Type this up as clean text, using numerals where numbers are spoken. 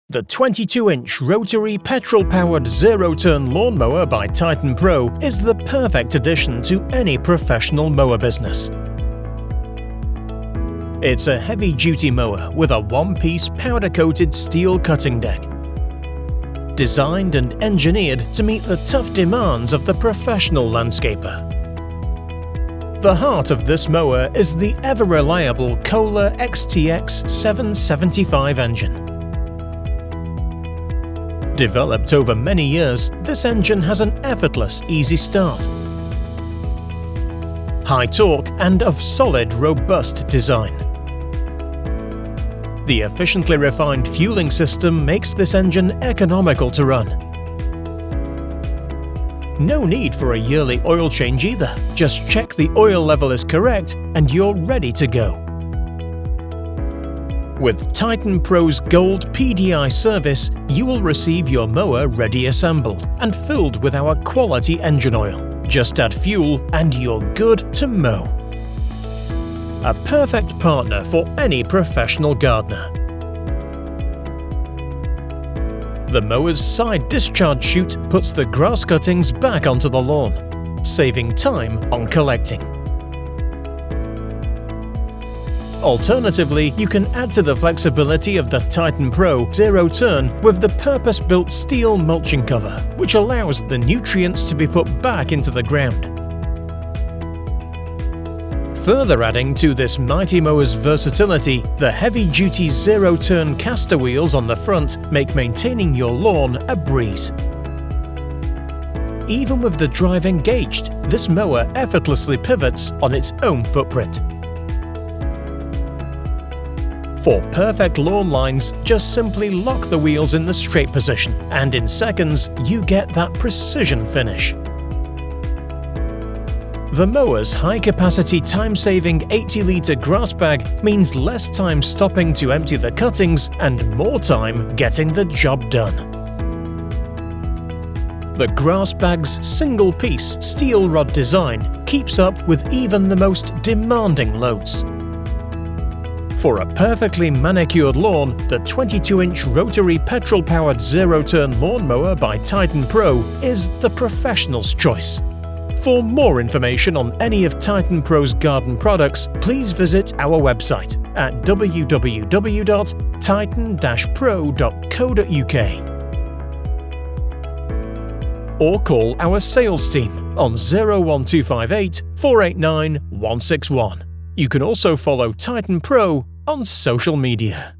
The 22-inch rotary petrol-powered zero-turn lawnmower by Titan Pro is the perfect addition to any professional mower business. It's a heavy-duty mower with a one-piece powder-coated steel cutting deck, designed and engineered to meet the tough demands of the professional landscaper. The heart of this mower is the ever-reliable KOHLER XTX775 engine. Developed over many years, this engine has an effortless, easy start, high torque and of solid, robust design. The efficiently refined fueling system makes this engine economical to run. No need for a yearly oil change either. Just check the oil level is correct and you're ready to go. With Titan Pro's Gold PDI service, you will receive your mower ready assembled and filled with our quality engine oil. Just add fuel and you're good to mow. A perfect partner for any professional gardener. The mower's side discharge chute puts the grass cuttings back onto the lawn, saving time on collecting. Alternatively, you can add to the flexibility of the Titan Pro Zero Turn with the purpose-built steel mulching cover, which allows the nutrients to be put back into the ground. Further adding to this mighty mower's versatility, the heavy-duty zero-turn caster wheels on the front make maintaining your lawn a breeze. Even with the drive engaged, this mower effortlessly pivots on its own footprint. For perfect lawn lines, just simply lock the wheels in the straight position, and in seconds, you get that precision finish. The mower's high-capacity, time-saving 80-litre grass bag means less time stopping to empty the cuttings and more time getting the job done. The grass bag's single-piece steel rod design keeps up with even the most demanding loads. For a perfectly manicured lawn, the 22-inch rotary petrol-powered zero-turn lawnmower by Titan Pro is the professional's choice. For more information on any of Titan Pro's garden products, please visit our website at www.titan-pro.co.uk or call our sales team on 01258 489 161. You can also follow Titan Pro on social media.